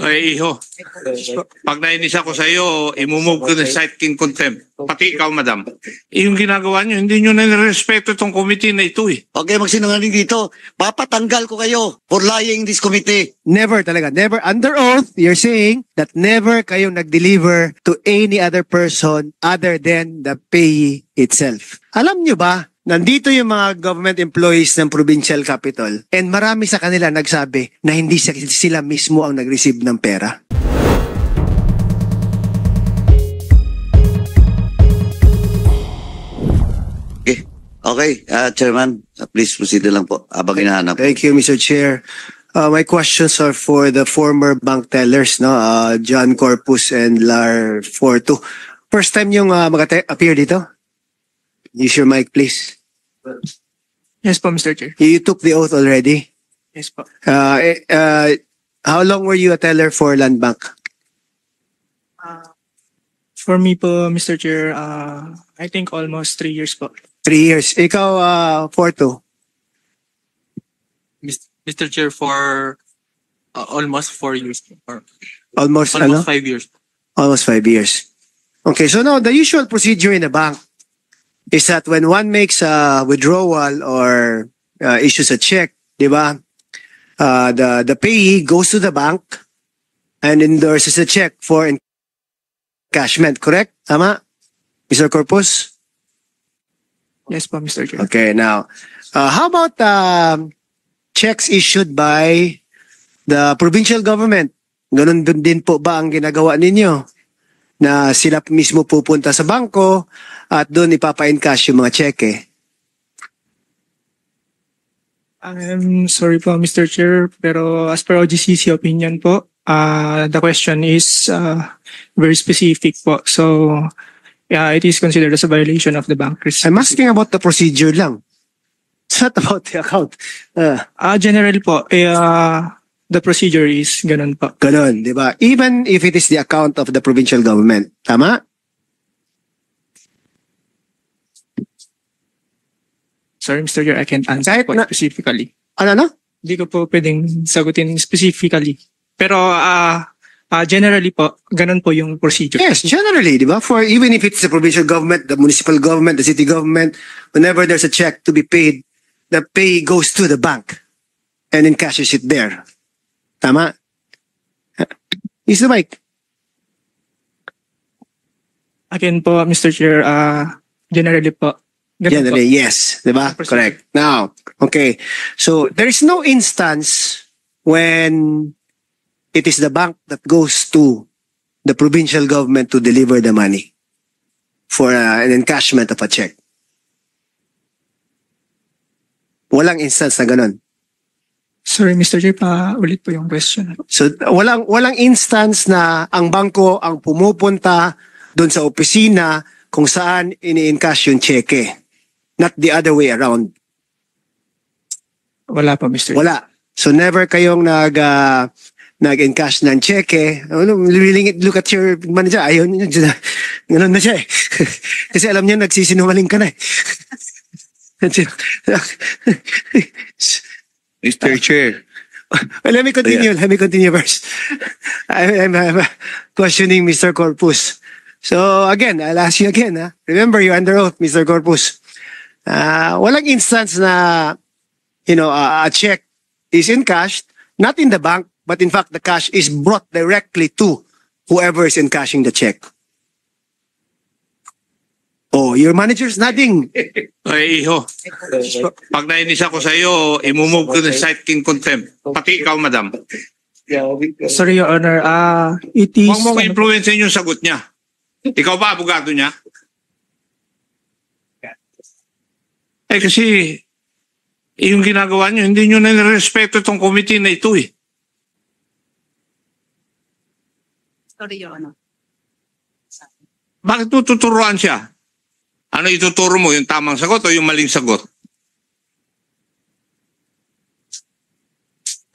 Ay, iho. Pag nainis ako sa iyo, imumove ko na site king contempt. Pati ikaw, madam. Yung ginagawa nyo, hindi nyo na nirespeto itong committee na ito eh. Okay, magsinungaling dito. Papatanggal ko kayo for lying this committee. Never talaga. Never. Under oath, you're saying that never kayo nag-deliver to any other person other than the payee itself. Alam nyo ba, nandito yung mga government employees ng provincial capital and marami sa kanila nagsabi na hindi sila mismo ang nag-receive ng pera. Okay, Chairman, please proceed lang po. Abang hinahanap. Thank you, Mr. Chair. My questions are for the former bank tellers, no? John Corpus and Lar Fortu. First time yung mag-appear dito? Use your mic, please. Yes po, Mr. Chair. You took the oath already? Yes po. How long were you a teller for Land Bank? For me po, Mr. Chair, I think almost 3 years po. 3 years. Ikaw, Fortu? Mr. Chair, for almost 4 years. Or Almost 5 years. Almost 5 years. Okay, so now the usual procedure in a bank is that when one makes a withdrawal or issues a check, di ba? The payee goes to the bank and endorses a check for encashment, correct? Tama? Mr. Corpus? Yes po, Mr. Chair. Okay, now, how about checks issued by the provincial government? Ganun din po ba ang ginagawa ninyo? Na sila mismo pupunta sa bangko at doon ipapa-encash yung mga cheque? I'm sorry po, Mr. Chair, pero as per OGCC opinion po, the question is very specific po. So, yeah, it is considered as a violation of the bankers. I'm asking about the procedure lang. It's not about the account. Generally po, the procedure is ganun po. Ganun, di ba? Even if it is the account of the provincial government. Tama? Sorry, Mr. Chair, I can't answer Kahit po na- specifically. Ano? Hindi ko po pwedeng sagutin specifically. Pero generally po, ganun po yung procedure. Yes, generally, di ba? For even if it's the provincial government, the municipal government, the city government, whenever there's a check to be paid, the pay goes to the bank and encashes it there. Tama? Is the mic? Again po, Mr. Chair, generally po. ganun Generally, po. yes. Di ba? Procedure. Correct. Now, okay. So, there is no instance when it is the bank that goes to the provincial government to deliver the money for an encashment of a check. Walang instance na ganun. Sorry, Mr. Chair, ulit po yung question. So, walang instance na ang bangko ang pumupunta doon sa opisina kung saan ini-encash yung cheque. Not the other way around. Wala po, Mr. Chair. Wala. So, never kayong nag-encash ng cheque. Look at your manager. Ayaw niya. Ganun na siya eh. Kasi alam niya nagsisinungaling ka na eh. Mr. Chair. Well, let me continue. Let me continue first. I'm questioning Mr. Corpus. So again, I'll ask you again. Remember, you're under oath, Mr. Corpus. Walang instance na, a check is encashed, not in the bank, but in fact, the cash is brought directly to whoever is encashing the check. Oh, your manager's nodding. Ay, iho. Pag nainis ako sa iyo, imumove ko na site king contempt. Pati ikaw, madam. Sorry, Your Honor. It is... Huwag mong influence yung sagot niya. Ikaw ba, abogado niya? Eh kasi, yung ginagawa niyo, hindi niyo na nirespeto itong committee na ito eh. Sorry, Your Honor. Bakit mo tuturuan siya? Ano ituturo mo? Yung tamang sagot o yung maling sagot?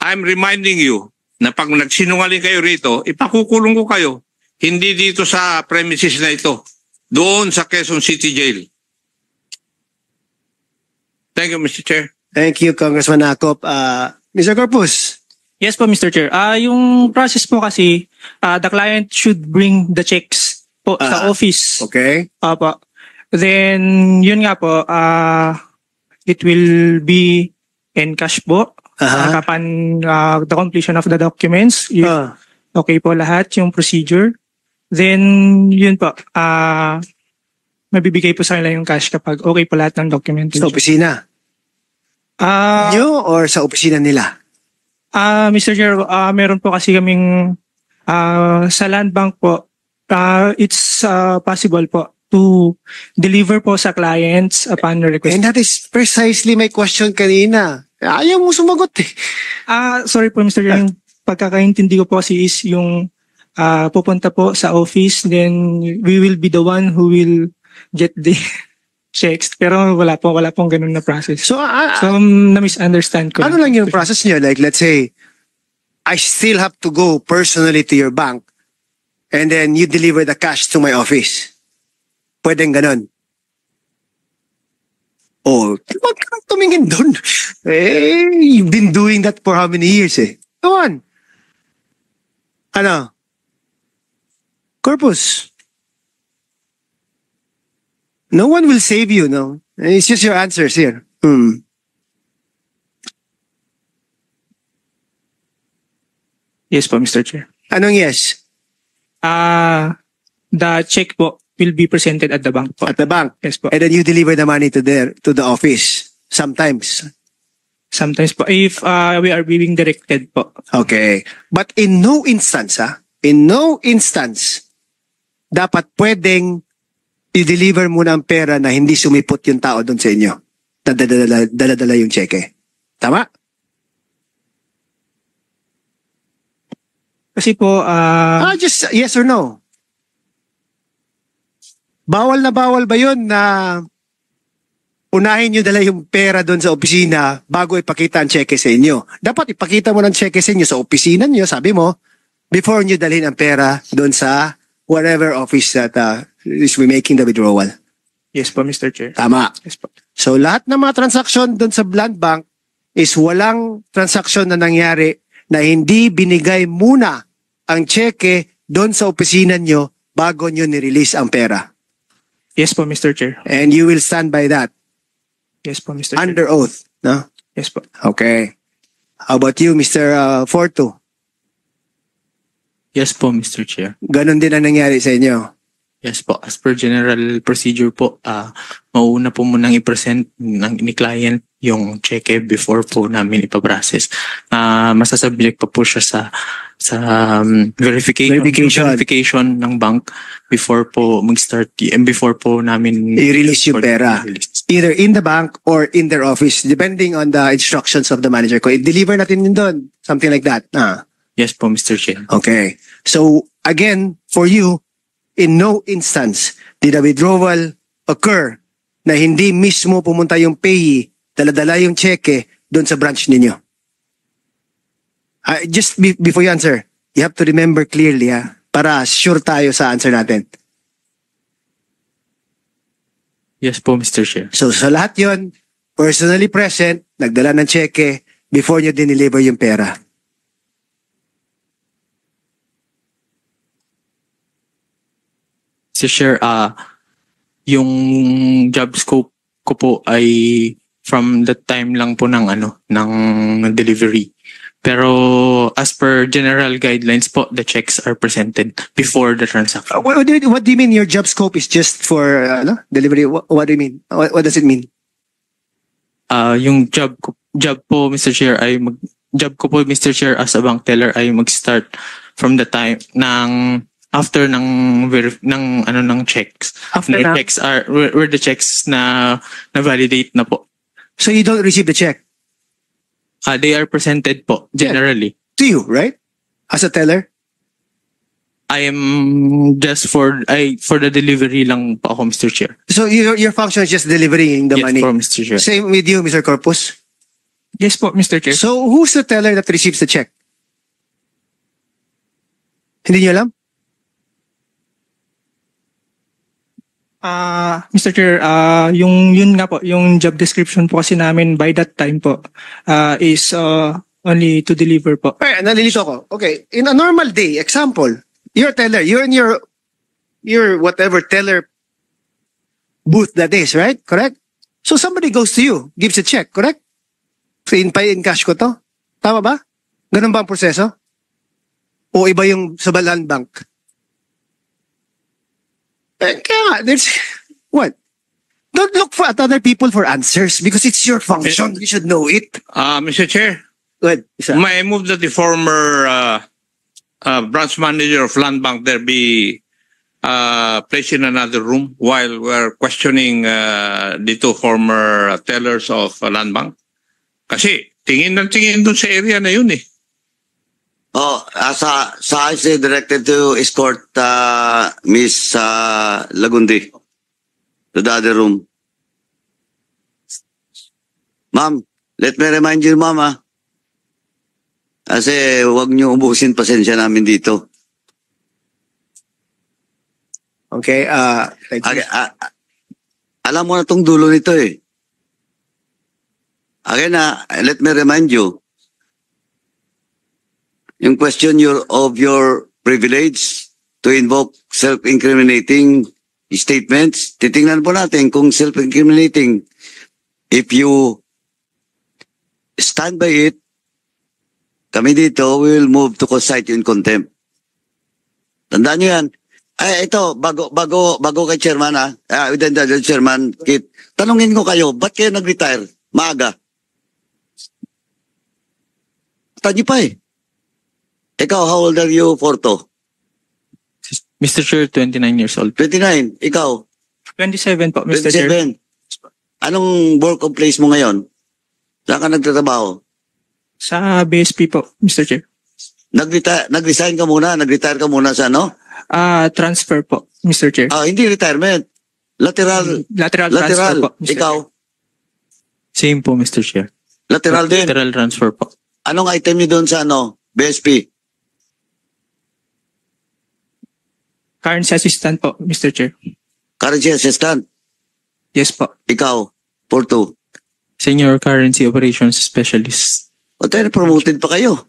I'm reminding you na pag nagsinungaling kayo rito, ipakukulong ko kayo. Hindi dito sa premises na ito. Doon sa Quezon City Jail. Thank you, Mr. Chair. Thank you, Congressman Akop. Mr. Corpus, Yes po, Mr. Chair. Yung process po kasi, the client should bring the checks po sa office. Okay? Opo. Then, yun nga po, it will be in cash po. Kapag the completion of the documents, okay po lahat yung procedure. Then, yun po, mabibigay po sa kanila yung cash kapag okay po lahat ng documents. Sa opisina? Nyo or sa opisina nila? Mr. Chair, meron po kasi kaming sa land bank po, it's possible po to deliver po sa clients upon request. And that is precisely my question kanina. Ayaw mo sumagot eh. Sorry po, Mr. Chair, yung pagkakaintindi ko po kasi is yung pupunta po sa office, then we will be the one who will get the checks. Pero wala pong ganun na process. So, na-misunderstand ko. ano lang yung process niyo? Like, let's say, I still have to go personally to your bank and then you deliver the cash to my office. Pwedeng ganun. Oh, wag ka tumingin doon. You've been doing that for how many years eh? Come on. Ano? Corpus. No one will save you, no? It's just your answers here. Yes po, Mr. Chair. Anong yes? The check po will be presented at the bank po. At the bank. Yes po. And then you deliver the money to the office. Sometimes. Sometimes po, if we are being directed po. Okay. But in no instance, dapat pwedeng i-deliver muna ang pera na hindi sumipot yung tao doon sa inyo. Dala-dala yung cheque. Tama? Kasi po, Just yes or no? Bawal na bawal ba yun na unahin nyo dala yung pera doon sa opisina bago ipakita ang cheque sa inyo? Dapat ipakita mo ng cheque sa inyo sa opisina nyo, sabi mo, before nyo dalhin ang pera doon sa whatever office that is making the withdrawal. yes po, Mr. Chair. Tama. Yes po. So lahat ng mga transaksyon doon sa land bank is walang transaksyon na nangyari na hindi binigay muna ang cheque doon sa opisina nyo bago nyo ni-release ang pera. Yes po, Mr. Chair. And you will stand by that Yes po, Mr. Chair. under oath. No? Yes po. Okay. How about you, Mr. Forto? Yes po, Mr. Chair. Ganon din ang nangyari sa inyo. Yes po, as per general procedure po, mauna po munang i-present ni client yung cheque before po namin ipaprocess. Masasubject pa po siya sa verification ng bank before po mag-start and before po namin I-release yung pera. i-release. Either in the bank or in their office, depending on the instructions of the manager. Kung i-deliver natin yun doon, something like that. Yes po, Mr. Chair. Okay. So, again, for you, in no instance did a withdrawal occur na hindi mismo pumunta yung payee, dala-dala yung cheque doon sa branch ninyo. Just before you answer, you have to remember clearly para sure tayo sa answer natin. Yes po, Mr. Chair. So sa lahat yon, personally present, nagdala ng cheque before nyo dineliver yung pera. Mr. Chair, yung job scope ko po ay from the time lang po ng delivery. Pero as per general guidelines po, the checks are presented before the transaction. What do you mean your job scope is just for delivery? What do you mean? What does it mean? Yung job po, Mr. Chair, job ko po, Mr. Chair, as a bank teller ay mag-start from the time after ng checks. After The na? checks are where the checks na validate na po. So you don't receive the check They are presented po generally. to you, right? As a teller? I am just for the delivery lang po ako, Mr. Chair. So your function is just delivering the Yes money. po, Mr. Chair. Same with you, Mr. Corpus. Yes po, Mr. Chair. So who's the teller that receives the check? Hindi niyo alam? Mr. Chair, yun nga po, yung job description po kasi namin by that time po is Only to deliver po. Okay, nalilito ko. Okay, in a normal day, example, you're a teller, you're in your whatever teller booth that is, right? Correct? So somebody goes to you, gives a check, correct? So in cash ko to? Tama ba? Ganun ba ang proseso? O iba yung sa Land Bank? Kaya nga, there's, what? Don't look for at other people for answers because it's your function. You should know it. Mr. Chair, Go ahead, isa. may I move that the former branch manager of Land Bank there be placed in another room while we're questioning the two former tellers of Land Bank? Kasi tingin ng tingin dun sa area na yun eh. Oh, sa I say directed to escort Miss Lagundi to the other room. Ma'am, let me remind you, ma'am, ah. Kasi huwag niyo ubusin pasensya namin dito. Okay, thank you. Alam mo na tong dulo nito eh. Again, let me remind you. Yung question of your privilege to invoke self-incriminating statements, titingnan po natin kung self-incriminating. If you stand by it, kami dito will move to cite you in contempt. Tandaan nyo yan. Ay, ito, bago kay Chairman, within the Chairman, Kit, tanungin ko kayo, ba't kayo nag-retire? Maaga. Tanyo pa eh. Ikaw, how old are you, Forto? Mr. Chair, 29 years old. 29. Ikaw? 27 po, Mr. Chair. 27. Anong work of place mo ngayon? Saan ka nagtatrabaho? Sa BSP po, Mr. Chair. Nag-resign ka muna? Nag-retire ka muna sa ano? Transfer po, Mr. Chair. Hindi retirement. Lateral Lateral transfer po, Mr. Ikaw? Chair. Same po, Mr. Chair. Lateral din? Lateral transfer po. Anong item niyo doon sa ano? BSP? Currency assistant po, Mr. Chair. Currency assistant? Yes po. Ikaw? Porto? Senior Currency Operations Specialist. O tayo, promoted pa kayo.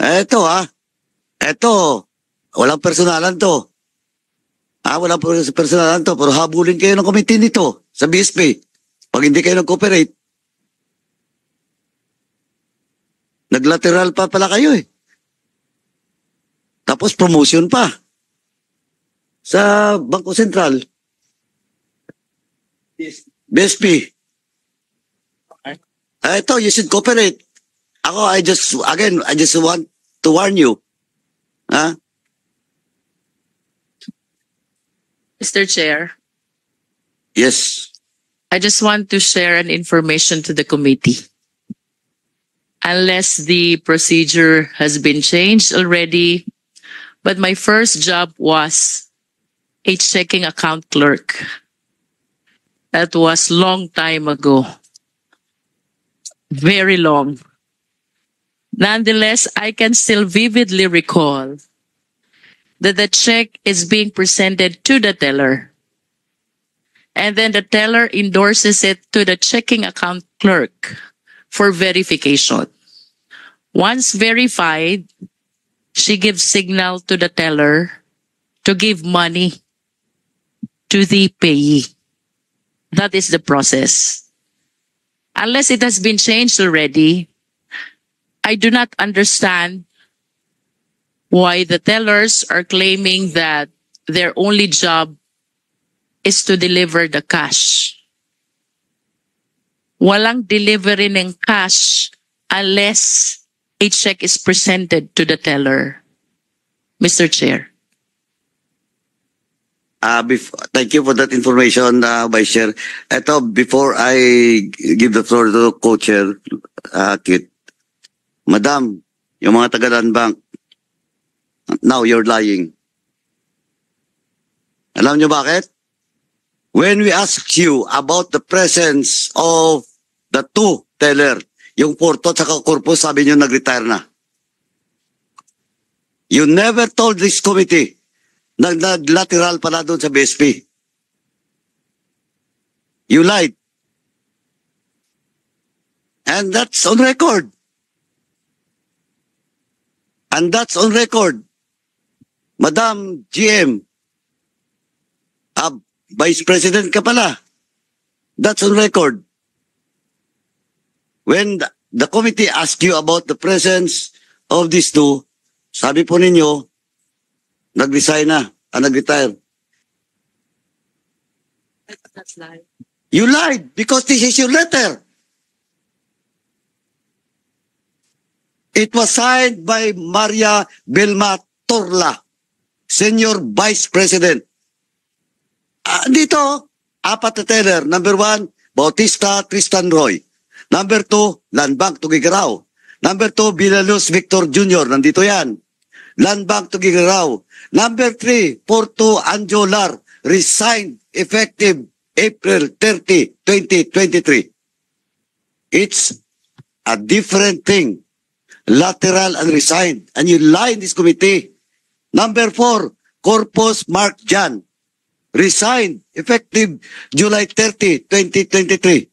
Eto Eto. Walang personalan to. Walang personalan to. Pero habulin kayo ng committee nito sa BSP. Pag hindi kayo nag-cooperate. Naglateral pa pala kayo eh. Tapos promotion pa. Sa Bangko Sentral. BSP. Ito, you should cooperate. Ako, I just want to warn you. Mr. Chair, Yes. I just want to share an information to the committee. Unless the procedure has been changed already, but my first job was a checking account clerk. That was long time ago. Very long. Nonetheless, I can still vividly recall that the check is being presented to the teller. And then the teller endorses it to the checking account clerk for verification. Once verified, she gives signal to the teller to give money to the payee. That is the process. Unless it has been changed already, I do not understand why the tellers are claiming that their only job is to deliver the cash. Walang delivery ng cash unless a check is presented to the teller. Mr. Chair. Thank you for that information, Vice Chair. Ito, before I give the floor to Co-Chair, Kit. Madam, yung mga taga-Land Bank, now you're lying. Alam niyo bakit? When we ask you about the presence of the two teller, yung Porto at saka Corpus, sabi niyo nag-retire na. You never told this committee nag-lateral pala doon sa BSP. You lied. And that's on record. And that's on record. Madam GM, Vice President ka pala. That's on record. When the committee asked you about the presence of these two, sabi po ninyo, nag-resign na, nag-retire. That's live. You lied because this is your letter. It was signed by Maria Belma Torla, Senior Vice President. Dito, apat na teller. Number 1, Bautista Tristan Roy. Number 2, Landbank Tugigaraw. Number 2, Villaluz Victor Jr. Nandito yan. Landbank Tugigaraw. Number 3, Porto Anjolar. Resigned effective April 30, 2023. It's a different thing. Lateral and resigned. And you lie in this committee. Number 4, Corpus Mark Jan. Resigned effective July 30, 2023.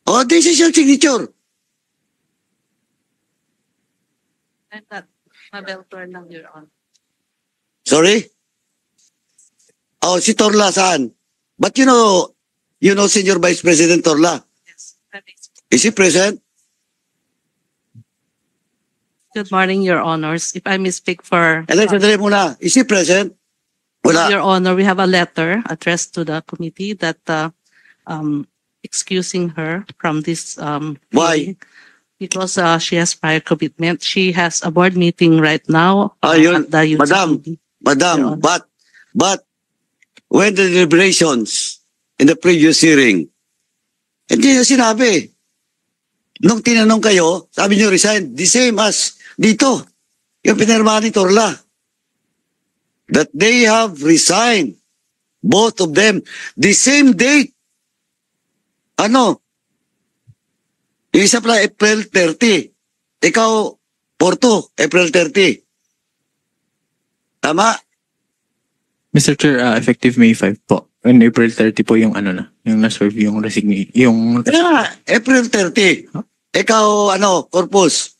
Oh, this is your signature. I'm not Mabel Tornang, Your Honor. Sorry? Oh, si Torla saan? But you know Senior Vice President Torla. Yes. That is- Is he present? Good morning, Your Honors. If I may speak for Sandali muna. Is he present? Wala. Your Honor, we have a letter addressed to the committee that excusing her from this Why? hearing because she has prior commitment. She has a board meeting right now Yun. at the Madam, UTC. Your Madam, Honor. but when the deliberations in the previous hearing, hindi na sinabi. Nung tinanong kayo, sabi niyo resign, the same as dito. Yung pinirmahan ni Torla. That they have resigned. Both of them. The same date. Ano? Yung isa pala April 30. Ikaw, Porto, April 30. Tama? Mr. Chair, effective May 5 po. On April 30 po yung ano na, yung na-serve yung resignation, yung... Yeah, April 30. Ikaw, Corpus.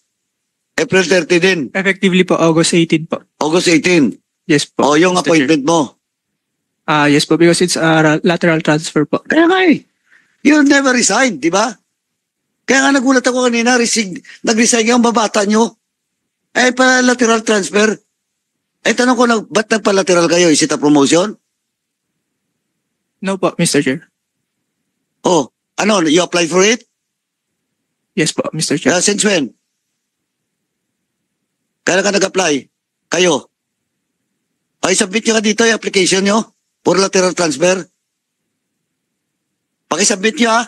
April 30 din. Effectively po, August 18 po. August 18. Yes po. O, yung Mr. Chair. appointment mo. Yes po, because it's a lateral transfer po. Kaya nga eh. You never resigned, di ba? Kaya nga nagulat ako kanina, nag-resign yung babata nyo. Eh, pa lateral transfer. Eh, tanong ko lang, ba't nagpa-lateral kayo? Is it a promotion? No po, Mr. Chair. Oh, you applied for it? Yes po, Mr. Chair. Since when? Kaya ka nag-apply? Kayo? Ay, submit nyo ka dito yung application nyo for lateral transfer. Pakisubmit nyo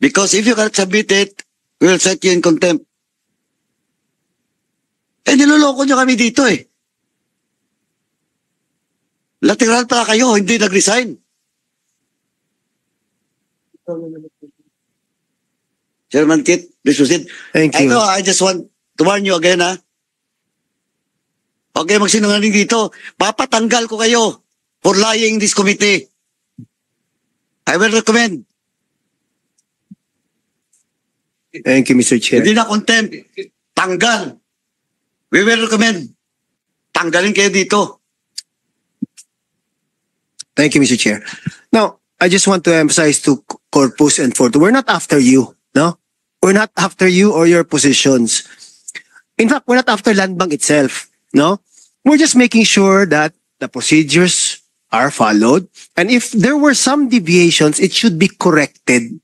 because if you cannot submit it, we will set you in contempt. Eh, niloloko nyo kami dito eh. Lateral pala kayo, hindi nag-resign. Chairman Kit, please proceed. Thank you. I just want to warn you again, Okay, magsinungaling dito. Papatanggal ko kayo for lying in this committee. I will recommend. Thank you, Mr. Chair. Hindi na contempt. Tanggal. We will recommend. Tanggalin kayo dito. Thank you, Mr. Chair. Now, I just want to emphasize to Corpus and Forto, we're not after you, no? We're not after you or your positions. In fact, we're not after Land Bank itself, no? We're just making sure that the procedures are followed. And if there were some deviations, it should be corrected.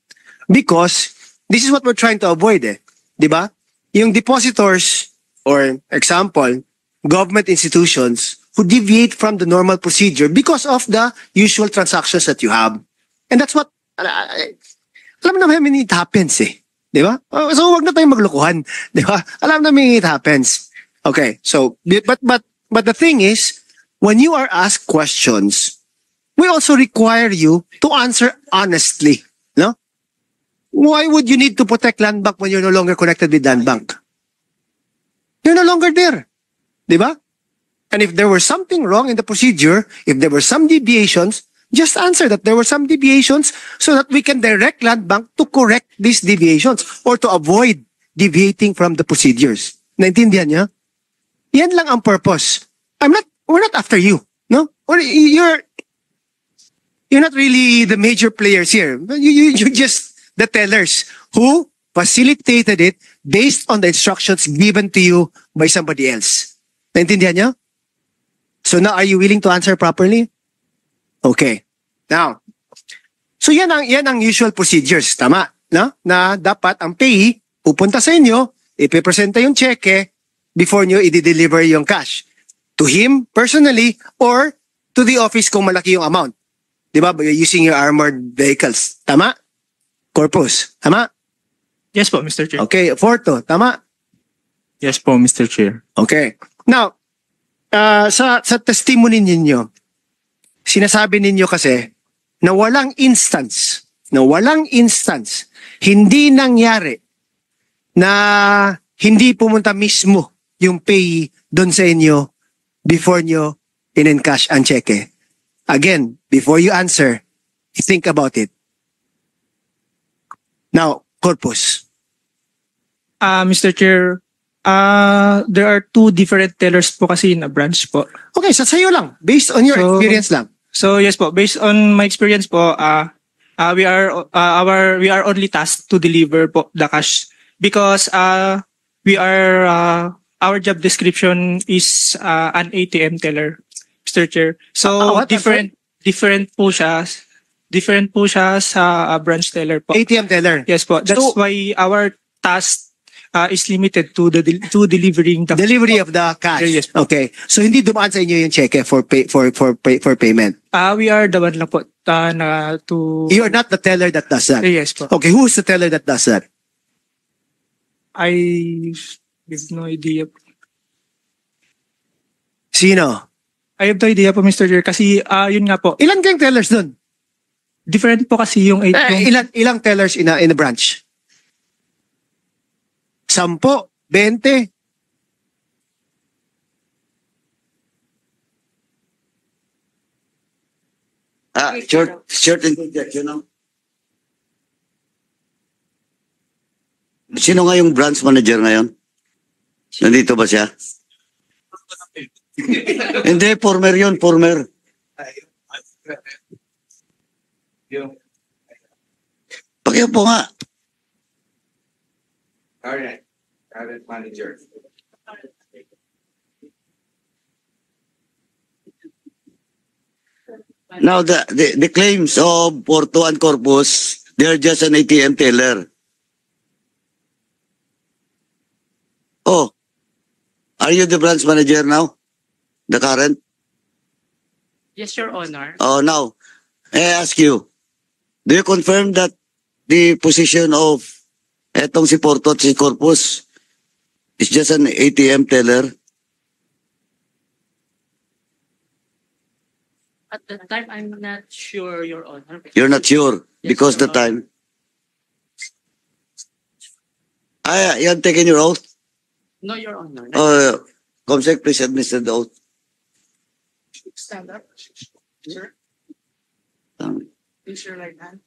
Because this is what we're trying to avoid, di ba? Yung depositors, or example, government institutions who deviate from the normal procedure because of the usual transactions that you have. And that's what, alam naman it happens Di ba? So wag na tayong maglokohan. Di ba? Alam naman it happens. Okay, so, but the thing is, when you are asked questions, we also require you to answer honestly. No? Why would you need to protect Land Bank when you're no longer connected with Land Bank? You're no longer there. Di ba? And if there were something wrong in the procedure, if there were some deviations, just answer that there were some deviations so that we can direct Land Bank to correct these deviations or to avoid deviating from the procedures. Naintindihan niyo? Yan lang ang purpose. We're not after you. No? Or you're not really the major players here. You're just the tellers who facilitated it based on the instructions given to you by somebody else. Naintindihan niyo? So now, are you willing to answer properly? Okay. Now, so yan ang usual procedures, tama? No? Na dapat ang payee pupunta sa inyo, ipipresenta yung cheque before nyo i-deliver yung cash. To him personally or to the office kung malaki yung amount. Di ba? Using your armored vehicles. Tama? Corpus. Tama? Yes po, Mr. Chair. Okay. Forto. Tama? Yes po, Mr. Chair. Okay. Now, sa testimony ninyo, sinasabi ninyo kasi na walang instance, hindi nangyari na hindi pumunta mismo yung payee doon sa inyo before nyo in-encash ang cheque. Again, before you answer, think about it. Now, Corpus. Mr. Chair, there are two different tellers po kasi in a branch po. Okay, sa'yo lang. Based on your experience lang. So yes po, based on my experience po, we are only tasked to deliver po the cash because our job description is an ATM teller, Mr. Chair. So different po siya sa branch teller po. ATM teller. Yes po. That's why our task is limited to delivering the delivery of the cash. Yes po. Okay. So hindi dumaan sa inyo yung cheque for payment. We are the one lang po na to. You're not the teller that does that. Yes po. Okay, who's the teller that does that? I have no idea. Sino? I have no idea po, Mr. Chair. Kasi yun nga po. Ilan kayong tellers doon? Different po kasi yung Ilang tellers in a branch? 10, 20. Short interjection, no? Sino nga yung branch manager ngayon? Nandito ba siya? Hindi, former yun, former. Pakiupo nga. Current manager. Now, the claims of Porto and Corpus, they're just an ATM teller. Oh, are you the branch manager now? The current? Yes, Your Honor. Oh, now, I ask you, do you confirm that the position of etong si Porto at si Corpus is just an ATM teller? At the time, I'm not sure, Your Honor. You're not sure Yes, because Your the time. You have taken your oath? No, Your Honor. Comsec, please administer the oath. Stand up. Sir, please your right hand.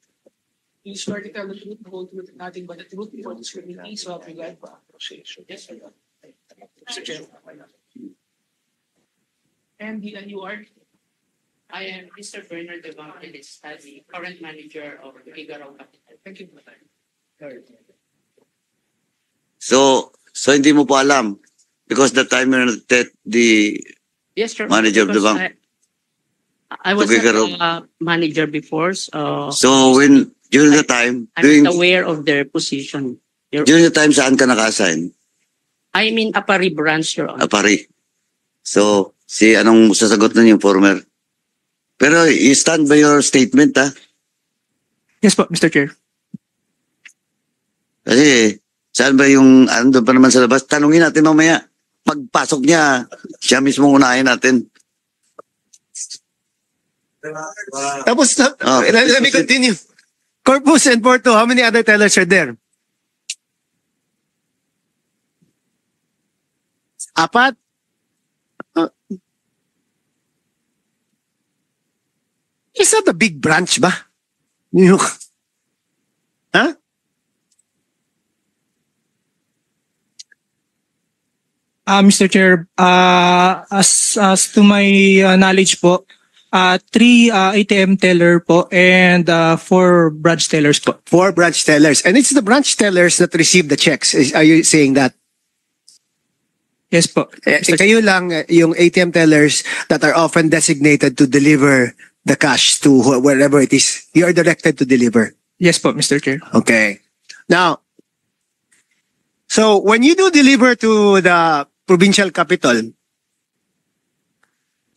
Please swear to tell the truth, the whole truth, and nothing but the truth before this committee, so help you God. Yes, sir. Mr. Chair. And you are? I am Mr. Bernard Evangelis, the current manager of Igaraw Capital. Thank you for that. So hindi mo po alam because the time you're not the Yes, sir. manager of the Because bank. I was Igaraw. a manager before, So during the time, I'm not aware of their position. during the time saan ka naka-assign? I mean, Apari branch, Your Honor. Apari. So, anong sasagot na yung former? Pero you stand by your statement, ha? Yes po, Mr. Chair. Kasi, saan ba yung, doon pa naman sa labas? Tanungin natin mamaya. Pagpasok niya, siya mismo unahin natin. Tapos, let me continue. Corpus and Porto, how many other tellers are there? 4? Is that a big branch ba? Huh? Mr. Chair, as to my knowledge po, 3 ATM teller po and 4 branch tellers po. 4 branch tellers. And it's the branch tellers that receive the checks. Are you saying that? Yes po. Mr. Kayo lang yung ATM tellers that are often designated to deliver the cash to wherever it is you are directed to deliver. Yes po, Mr. Chair. Okay. Now, so when you do deliver to the provincial capital,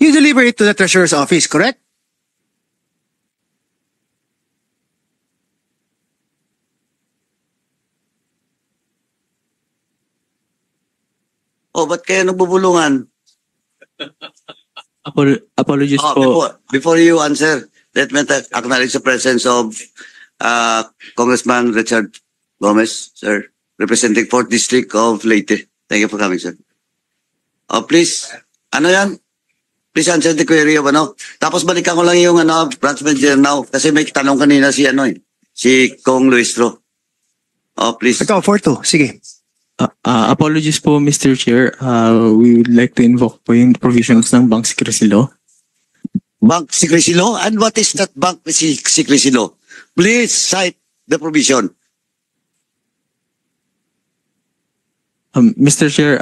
you deliver it to the treasurer's office, correct? Oh, ba't kayo nagbubulungan? Apologies Oh, po. before you answer, let me acknowledge the presence of Congressman Richard Gomez, sir, representing 4th District of Leyte. Thank you for coming, sir. Oh, please. Ano yan? Please answer the query of ano. Tapos balikan ko lang yung branch manager now. Kasi may tanong kanina si Kong Luistro. Oh, please. Ikaw, 4-2. Sige. Apologies po, Mr. Chair. We would like to invoke po yung provisions ng Bank Secrecy Law. Bank Secrecy Law? And what is that Bank Secrecy Law? Please cite the provision. Mr. Chair,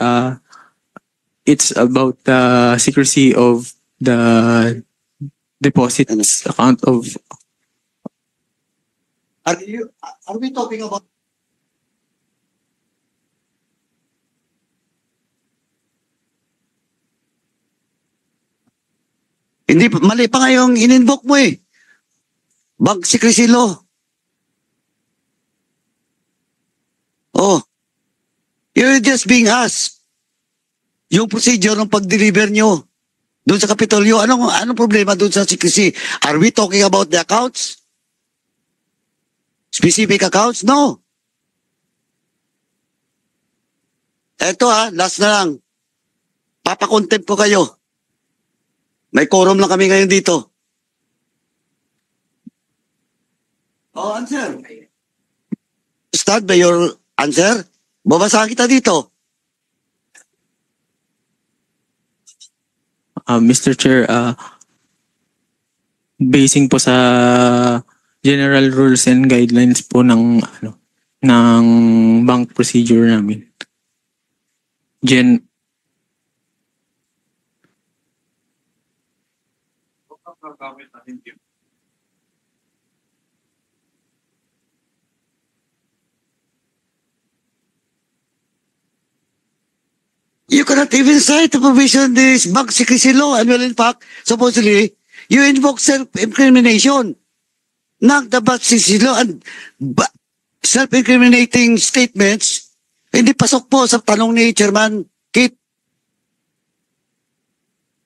it's about the secrecy of the deposits account of... Are we talking about... Hindi, mali pa nga yung in-invoke mo eh. Bank Secrecy Law. Oh. You're just being asked. Yung procedure ng pag-deliver nyo doon sa Kapitolyo, anong problema doon sa secrecy? Are we talking about the accounts? Specific accounts? No. Eto last na lang. Papakontempt ko kayo. May quorum lang kami ngayon dito. Oh, answer. Start by your answer. Babasahan kita dito. Mr. Chair, basing po sa general rules and guidelines po ng bank procedure namin. You cannot even cite the provision this Bank Secrecy Law, and well, in fact, supposedly, you invoke self-incrimination. Not the Bank Secrecy Law and self-incriminating statements, hindi pasok po sa tanong ni Chairman Kit.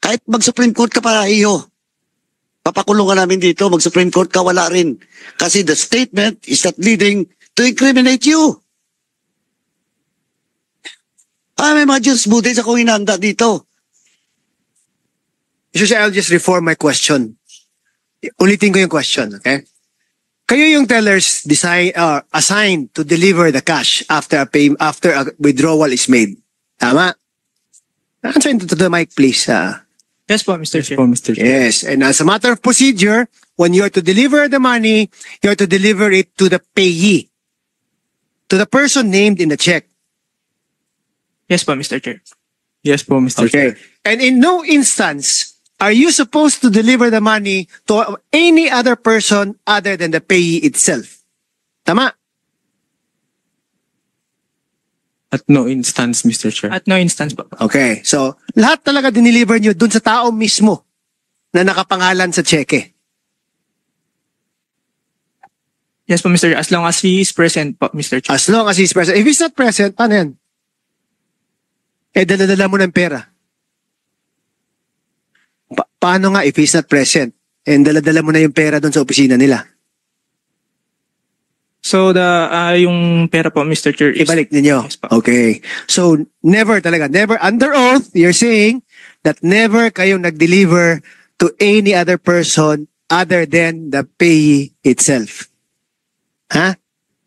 Kahit mag-Supreme Court ka pa, iyo. Papakulong ka namin dito, mag-Supreme Court ka, wala rin. Kasi the statement is not leading to incriminate you. May mga Diyos buddhis akong inanda dito. Mr. Chair, I'll just reform my question. Ulitin ko yung question, okay? Kayo yung tellers assigned to deliver the cash after a withdrawal is made. Tama? Answer to the mic, please. Yes po, Mr. Chair. Yes, and as a matter of procedure, when you are to deliver the money, you are to deliver it to the payee, to the person named in the check. Yes po, Mr. Chair. Yes po, Mr. Chair. And in no instance are you supposed to deliver the money to any other person other than the payee itself. Tama? At no instance, Mr. Chair. At no instance po. Okay, so lahat talaga dineliver nyo dun sa tao mismo na nakapangalan sa cheque. Yes po, Mr. Chair. As long as he is present po, Mr. Chair. As long as he's present. If he's not present, paano yan? Dala-dala mo ng pera. Paano nga if he's not present? And dala-dala mo na yung pera doon sa opisina nila. So, yung pera po, Mr. Chair, ibalik ninyo. Yes po. Okay. So, never under oath, you're saying that never kayong nag-deliver to any other person other than the payee itself. Ha?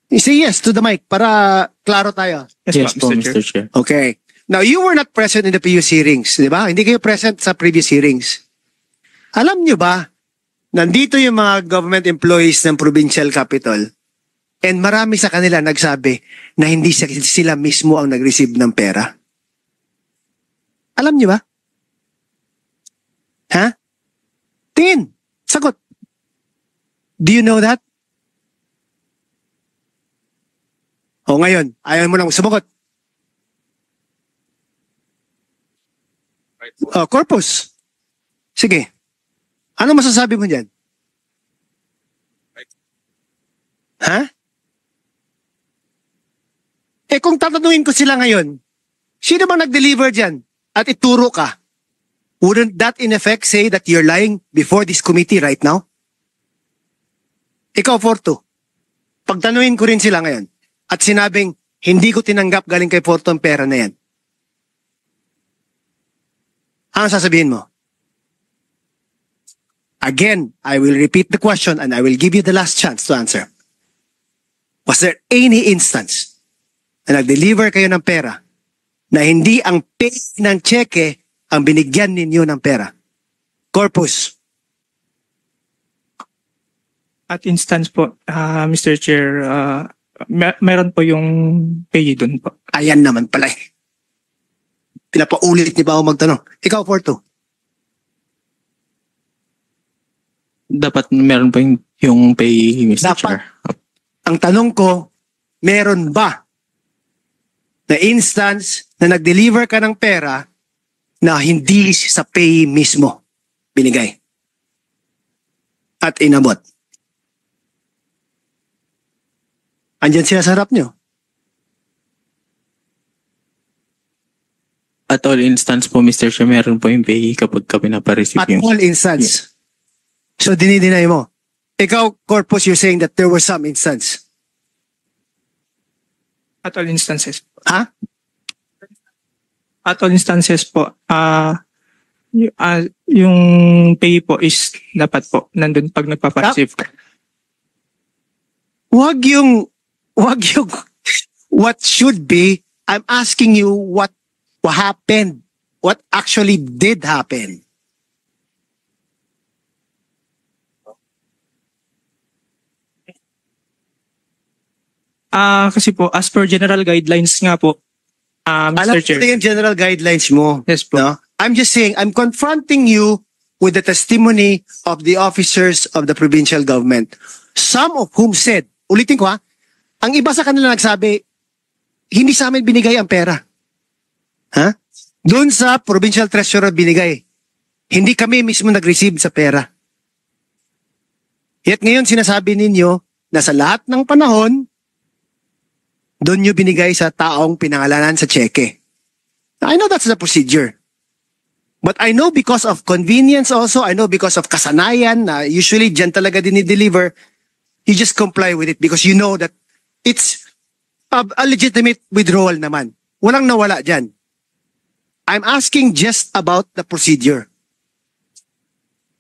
You say yes to the mic para klaro tayo. Yes po, Mr. Chair. Okay. Now, you were not present in the previous hearings, di ba? Hindi kayo present sa previous hearings. Alam nyo ba, nandito yung mga government employees ng provincial capital and marami sa kanila nagsabi na hindi sila mismo ang nag-receive ng pera. Alam nyo ba? Ha? Tingin. Sagot. Do you know that? O ngayon, ayaw mo nang sumagot. Corpus. Sige. Ano masasabi mo dyan? Ha? Eh kung tatanungin ko sila ngayon, sino bang nag-deliver dyan at ituro ka? Wouldn't that in effect say that you're lying before this committee right now? Ikaw, Forto. Pagtanungin ko rin sila ngayon at sinabing hindi ko tinanggap galing kay Forto ang pera na yan. Ano sasabihin mo? Again, I will repeat the question and I will give you the last chance to answer. Was there any instance na nag-deliver kayo ng pera na hindi ang pay ng cheque ang binigyan ninyo ng pera? Corpus. At instance po, Mr. Chair, meron po yung pay doon po. Ayan naman pala eh. Pinapaulit niyo ba ako magtanong? Ikaw, Porto. Dapat meron po yung pay, Mr. Dapat. Chair. Ang tanong ko, meron ba na instance na nag-deliver ka ng pera na hindi sa pay mismo binigay at inabot? Andyan sila sa harap nyo. At all instance po, Mr. Chair, meron po yung pay kapag ka pinapareceive At yung... all instance. So dinideny mo. Ikaw, Corpus, you're saying that there were some instance. At all instances. Ha? At all instances po, yung pay po is dapat po nandun pag nagpapareceive ka. Wag yung what should be. I'm asking you what happened. What actually did happen. Kasi po, as per general guidelines nga po, Alam Mr. Chair. ko yung general guidelines mo. Yes po. No? I'm just saying, I'm confronting you with the testimony of the officers of the provincial government. Some of whom said, ulitin ko ha, ang iba sa kanila nagsabi, hindi sa amin binigay ang pera. Ha? Doon sa provincial treasurer binigay. Hindi kami mismo nag-receive sa pera. Yet ngayon sinasabi ninyo na sa lahat ng panahon, doon nyo binigay sa taong pinangalanan sa cheque. I know that's the procedure. But I know because of convenience also, I know because of kasanayan na usually dyan talaga dinideliver, you just comply with it because you know that it's a legitimate withdrawal naman. Walang nawala dyan. I'm asking just about the procedure.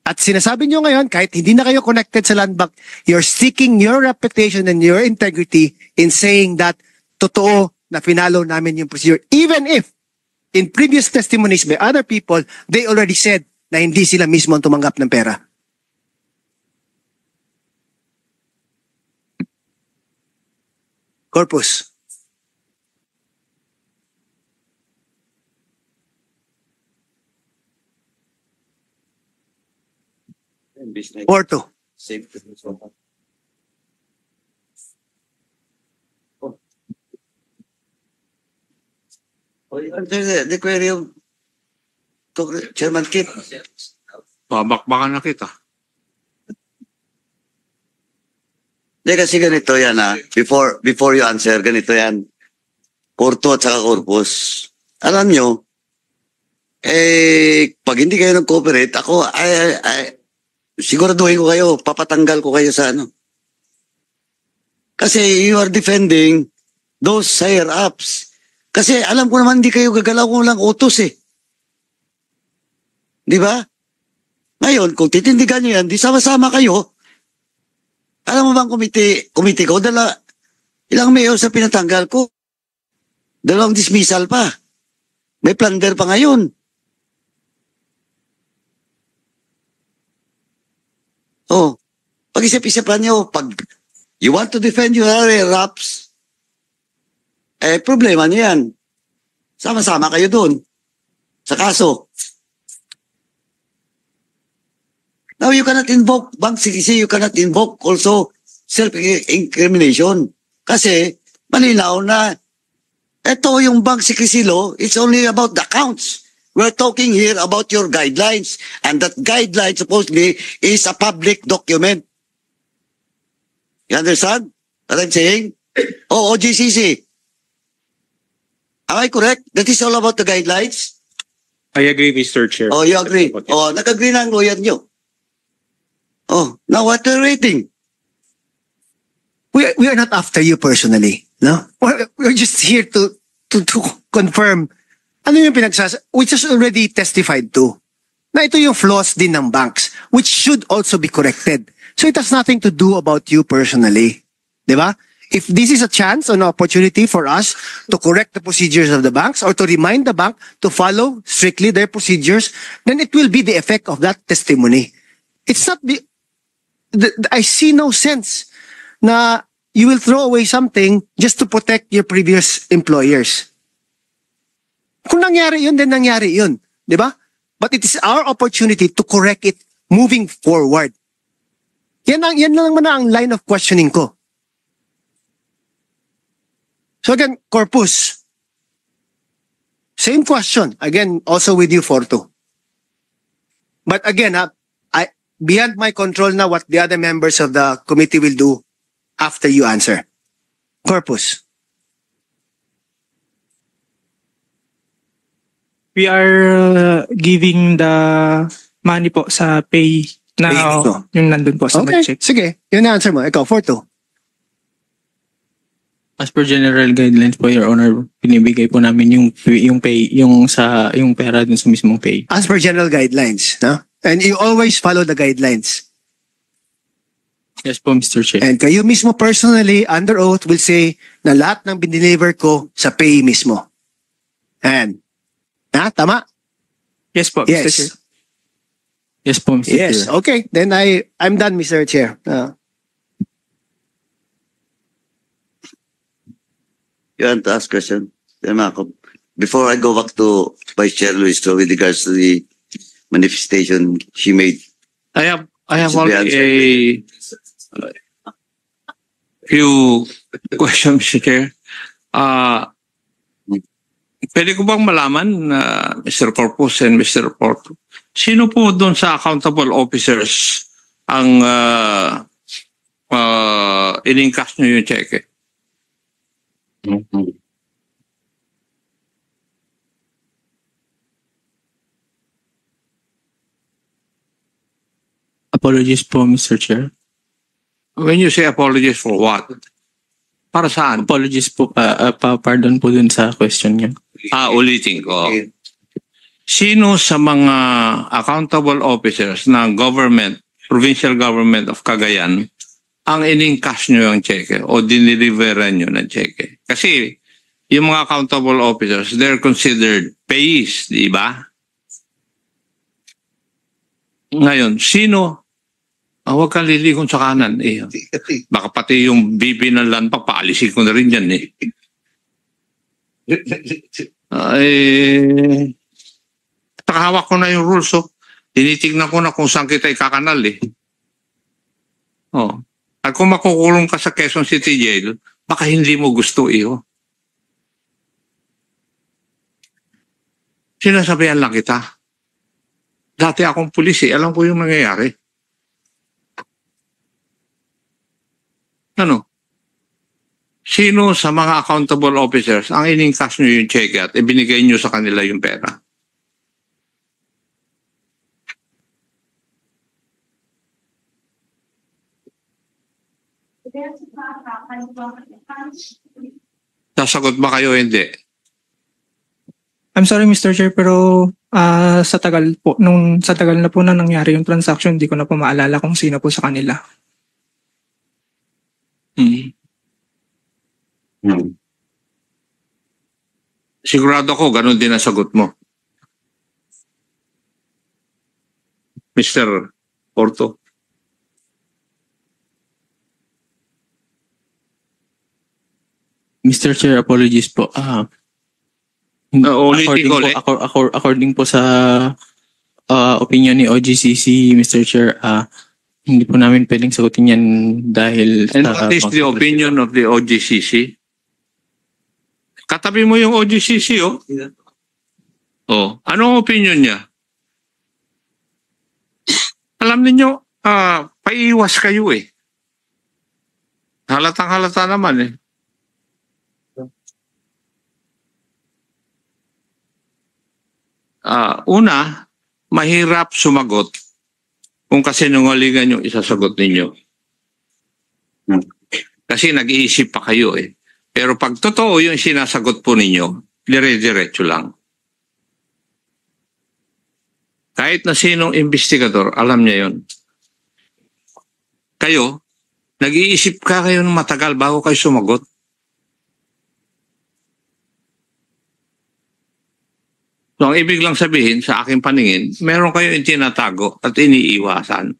At sinasabi nyo ngayon, kahit hindi na kayo connected sa land bank, you're sticking your reputation and your integrity in saying that totoo na finalo namin yung procedure. Even if in previous testimonies by other people, they already said na hindi sila mismo ang tumanggap ng pera. Corpus. Porto. The query of Chairman Kit. Babakbakan na kita. Hindi kasi ganito yan ha. Before you answer, ganito yan. Porto at saka Corpus. Alam nyo, pag hindi kayo nag-cooperate, ako, siguraduhin ko kayo, papatanggal ko kayo sa ano. Kasi you are defending those higher ups. Kasi alam ko naman hindi kayo gagalaw kung lang utos eh. Di ba? Ngayon, kung titindigan nyo yan, di sama-sama kayo. Alam mo bang komite ko, ilang mayor sa pinatanggal ko? 2 dismissal pa. May plunder pa ngayon. Oh, pag-isip-isipan nyo, pag you want to defend your raps, problema nyo yan. Sama-sama kayo dun sa kaso. Now, you cannot invoke bank secrecy, you cannot invoke also self-incrimination. Kasi, malinaw na ito yung bank secrecy law, it's only about the accounts. We're talking here about your guidelines. And that guideline supposedly is a public document. You understand what I'm saying? Oh, OGCC. Am I correct? That is all about the guidelines? I agree, Mr. Chair. Oh, you agree? Oh, nag-agree na ang lawyer nyo. Oh, now what are you rating? We are not after you personally, no? We're just here to confirm ano yung which is already testified to. Na ito yung flaws din ng banks, which should also be corrected. So it has nothing to do about you personally. Diba? If this is a chance or an opportunity for us to correct the procedures of the banks or to remind the bank to follow strictly their procedures, then it will be the effect of that testimony. It's not I see no sense na you will throw away something just to protect your previous employers. Kung nangyari yun, then nangyari yun. Di ba? But it is our opportunity to correct it moving forward. Yan lang naman ang line of questioning ko. So again, Corpus. Same question. Again, also with you, Forto. But again, beyond my control na what the other members of the committee will do after you answer. Corpus. We are giving the money po sa pay na yung nandun po sa Okay, check. sige. Yun na answer mo. Ikaw, Forto. As per general guidelines po, Your Honor, pinibigay po namin yung pay, yung pera dun sa mismong pay. As per general guidelines, no? And you always follow the guidelines. Yes po, Mr. Chair. And kayo mismo personally, under oath, will say na lahat ng binideliver ko sa pay mismo. And, tama? Yes po, Mr. Chair. Yes. Yes po, Mr. Yes. Chair. Okay. Then I'm done, Mr. Chair. You want to ask question? Before I go back to Vice Chair Luis with regards to the manifestation she made. I have Should be only a few questions, Mr. Chair. Pwede ko bang malaman, Mr. Corpus and Mr. Porto, sino po doon sa accountable officers ang in-encash nyo yung cheque? Apologies po, Mr. Chair. When you say apologies for what? Para saan? Apologies po, pardon po dun sa question niyo. Ulitin ko. Sino sa mga accountable officers ng government, provincial government of Cagayan, ang in-encash nyo yung cheque o diniliveran nyo ng cheque? Kasi yung mga accountable officers, they're considered payees, di ba? Ngayon, sino? Huwag kang lilikon sa kanan. Baka pati yung bibi ng landpak, paalisin ko na rin yan Takahawak ko na yung rules. Tinitignan ko na kung saan kita ikakanal At kung makukulong ka sa Quezon City Jail, baka hindi mo gusto Sinasabihan lang kita. Dati akong pulis alam ko yung nangyayari. Sino sa mga accountable officers ang in-encash nyo yung cheque at ibinigay nyo sa kanila yung pera? Sasagot ba kayo hindi? I'm sorry, Mr. Chair, pero sa tagal na po na nangyari yung transaction, hindi ko na po maalala kung sino po sa kanila. sigurado ako, ganun din ang sagot mo. Mr. Porto. Mr. Chair, apologies po. Ulitin ko ulit. According po sa opinion ni OGCC, Mr. Chair, hindi po namin pwedeng sagutin yan dahil And what is the opinion of the OGCC? Katabi mo yung OGCC, oh. Oh, anong opinion niya? Alam niyo, paiiwas kayo eh. Halatang halata naman eh. Una, mahirap sumagot kung kasinungalingan yung isasagot ninyo. Kasi nag-iisip pa kayo eh. Pero pag totoo yung sinasagot po ninyo, dire-diretso lang. Kahit na sinong investigador, alam niya yon. Kayo, nag-iisip ka kayo ng matagal bago kayo sumagot. So, ang ibig lang sabihin, sa aking paningin, meron kayo yung tinatago at iniiwasan.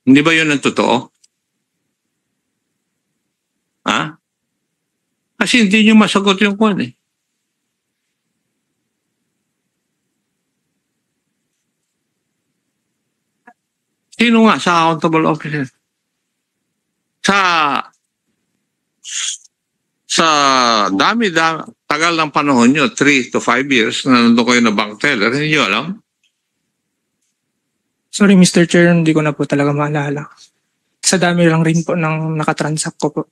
Hindi ba yun ang totoo? Ha? Kasi hindi nyo masagot yung kwan eh. Sino nga sa accountable officer? Sa tagal ng panahon nyo, 3 to 5 years, na nandun kayo na bank teller, hindi nyo alam? Sorry, Mr. Chair, hindi ko na po talaga maalala. Sa dami lang rin po ng nakatransact ko po.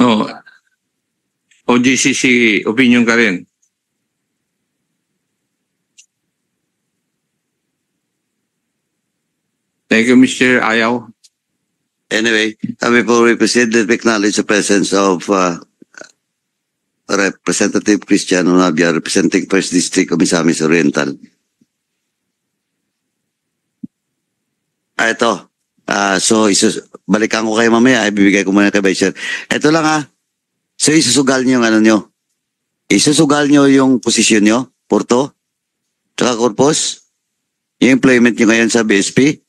No. OGCC, opinion ka rin. Thank you, Mr. Ayaw. Anyway, before we proceed, let me acknowledge the presence of Representative Christian Onabia, representing 1st District of Misamis Oriental. Ito. So, balikan ko kayo mamaya. Ibibigay ko muna kay Vice Chair. Ito lang So, isusugal nyo yung ano nyo. Isusugal nyo yung posisyon nyo, Porto, tsaka Corpus, yung employment nyo ngayon sa BSP.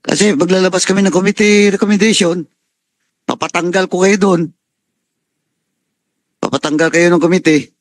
Kasi maglalabas kami ng committee recommendation, papatanggal ko kayo doon. Papatanggal kayo ng committee.